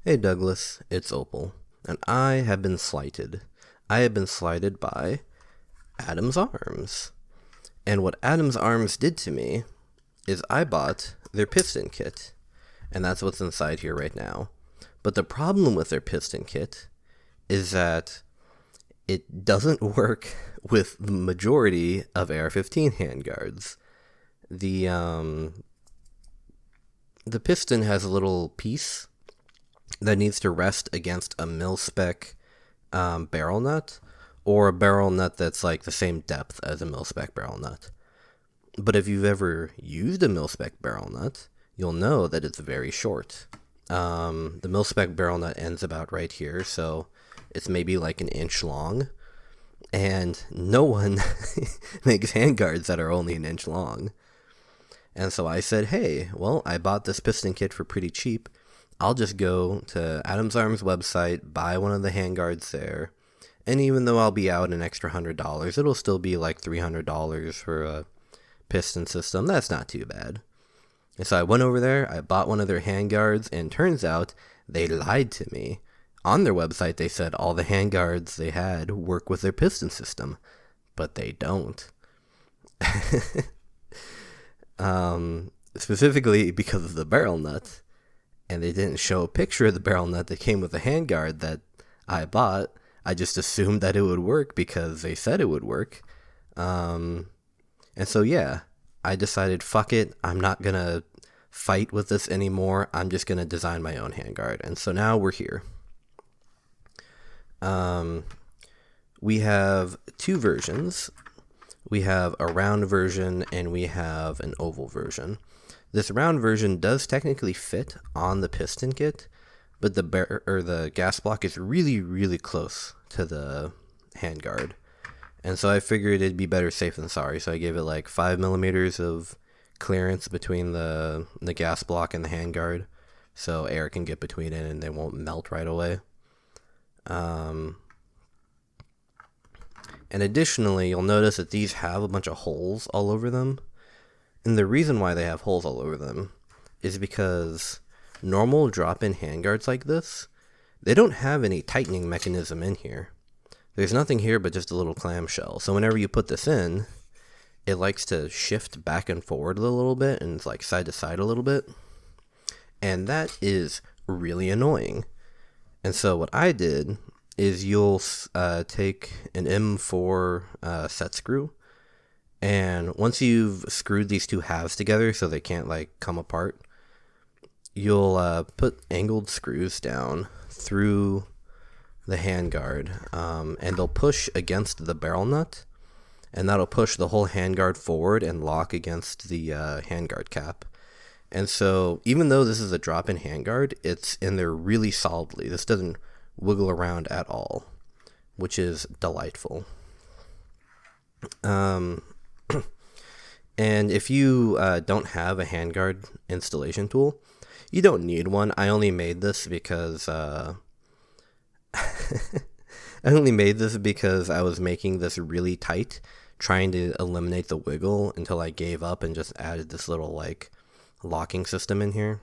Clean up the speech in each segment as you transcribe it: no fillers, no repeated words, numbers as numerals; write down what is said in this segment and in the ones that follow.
Hey Douglas, it's Opal, and I have been slighted. I have been slighted by Adam's Arms. And what Adam's Arms did to me is I bought their piston kit, and that's what's inside here right now. But the problem with their piston kit is that it doesn't work with the majority of AR-15 handguards. The the piston has a little piece that needs to rest against a mil-spec barrel nut, or a barrel nut that's like the same depth as a mil-spec barrel nut. But if you've ever used a mil-spec barrel nut, you'll know that it's very short. The mil-spec barrel nut ends about right here, so it's maybe like an inch long, and no one makes handguards that are only an inch long. And so I said, hey, well, I bought this piston kit for pretty cheap. I'll just go to Adam's Arms website, buy one of the handguards there, and even though I'll be out an extra $100, it'll still be like $300 for a piston system. That's not too bad. And so I went over there, I bought one of their handguards, and turns out they lied to me. On their website, they said all the handguards they had work with their piston system, but they don't. Specifically because of the barrel nut. And they didn't show a picture of the barrel nut that came with the handguard that I bought. I just assumed that it would work because they said it would work. And so, yeah, I decided, fuck it, I'm not going to fight with this anymore. I'm just going to design my own handguard. And so now we're here. We have two versions. We have a round version and we have an oval version. This round version does technically fit on the piston kit, but the gas block is really, really close to the handguard. And so I figured it'd be better safe than sorry. So I gave it like 5 millimeters of clearance between the gas block and the handguard, so air can get between it and they won't melt right away. And additionally, you'll notice that these have a bunch of holes all over them. And the reason why they have holes all over them is because normal drop-in handguards like this, they don't have any tightening mechanism in here. There's nothing here but just a little clamshell. So whenever you put this in, it likes to shift back and forward a little bit, and it's like side to side a little bit. And that is really annoying. And so what I did is you'll take an M4 set screw, and once you've screwed these two halves together so they can't like come apart, you'll put angled screws down through the handguard, and they'll push against the barrel nut, and that'll push the whole handguard forward and lock against the handguard cap. And so even though this is a drop-in handguard, it's in there really solidly. This doesn't wiggle around at all, which is delightful. And if you don't have a handguard installation tool, you don't need one. I only made this because I was making this really tight, trying to eliminate the wiggle until I gave up and just added this little like locking system in here.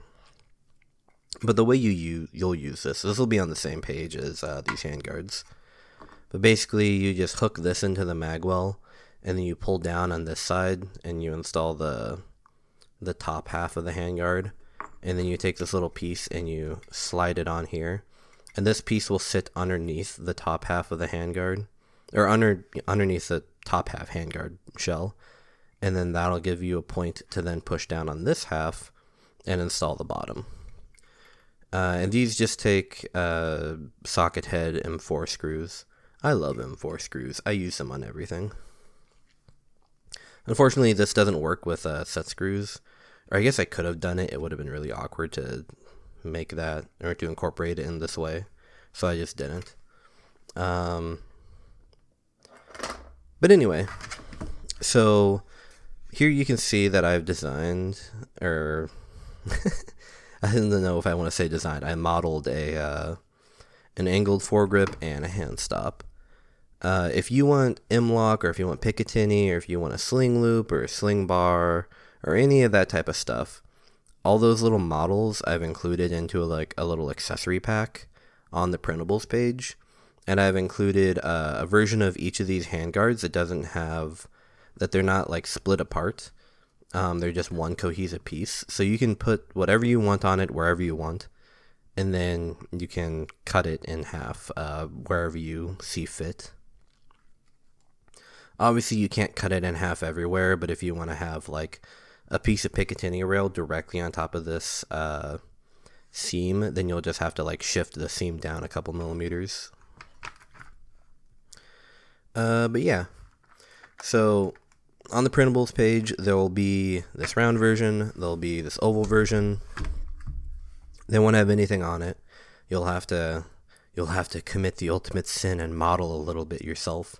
But the way you'll use this will be on the same page as these handguards. But basically, you just hook this into the magwell, and then you pull down on this side, and you install the top half of the handguard, and then you take this little piece and you slide it on here, and this piece will sit underneath the top half of the handguard, or underneath the top half handguard shell, and then that'll give you a point to then push down on this half and install the bottom. And these just take socket head M4 screws. I love M4 screws. I use them on everything. Unfortunately, this doesn't work with set screws. Or I guess I could have done it. It would have been really awkward to make that, or to incorporate it in this way. So I just didn't. But anyway, so here you can see that I've designed, or I don't know if I want to say designed. I modeled an angled foregrip and a hand stop. If you want M-lock, or if you want Picatinny, or if you want a sling loop or a sling bar or any of that type of stuff, all those little models I've included into like a little accessory pack on the printables page. And I've included a version of each of these handguards that doesn't have, that they're not like split apart. They're just one cohesive piece. So you can put whatever you want on it wherever you want. And then you can cut it in half wherever you see fit. Obviously, you can't cut it in half everywhere, but if you want to have like a piece of Picatinny rail directly on top of this seam, then you'll just have to like shift the seam down a couple millimeters. But yeah, so on the printables page, there will be this round version, there'll be this oval version. They won't have anything on it. You'll have to commit the ultimate sin and model a little bit yourself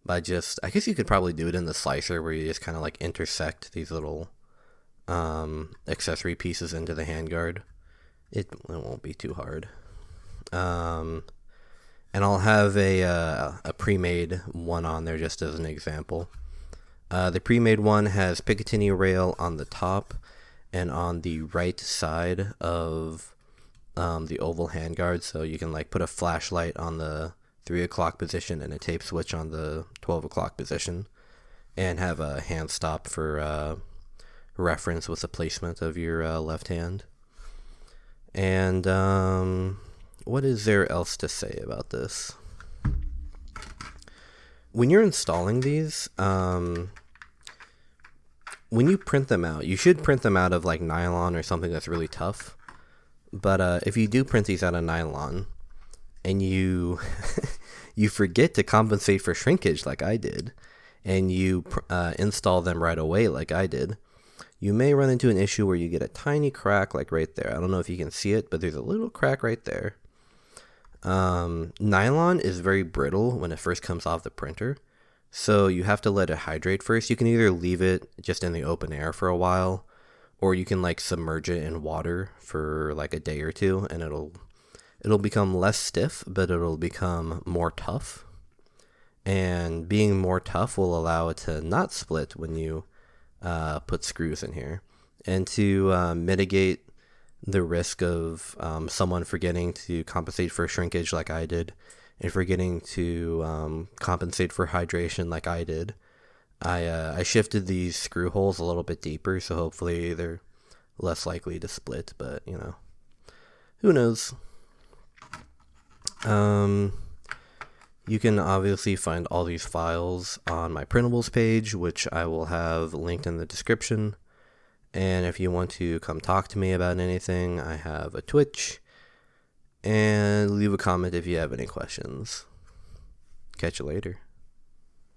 by just, I guess you could probably do it in the slicer where you just kind of like intersect these little accessory pieces into the handguard. It won't be too hard. And I'll have a pre-made one on there just as an example. The pre-made one has Picatinny rail on the top and on the right side of the oval handguard, so you can like put a flashlight on the 3 o'clock position and a tape switch on the 12 o'clock position, and have a hand stop for reference with the placement of your left hand. And what is there else to say about this? When you're installing these, when you print them out, you should print them out of like nylon or something that's really tough. But if you do print these out of nylon and you you forget to compensate for shrinkage like I did, and you install them right away like I did, you may run into an issue where you get a tiny crack like right there. I don't know if you can see it, but there's a little crack right there. Nylon is very brittle when it first comes off the printer, so you have to let it hydrate first. You can either leave it just in the open air for a while, or you can like submerge it in water for like a day or two, and it'll become less stiff, but it'll become more tough. And being more tough will allow it to not split when you put screws in here. And to mitigate the risk of someone forgetting to compensate for shrinkage like I did, and forgetting to compensate for hydration like I did, I shifted these screw holes a little bit deeper, so hopefully they're less likely to split, but you know, who knows. You can obviously find all these files on my printables page, which I will have linked in the description. And if you want to come talk to me about anything, I have a Twitch. And leave a comment if you have any questions. Catch you later.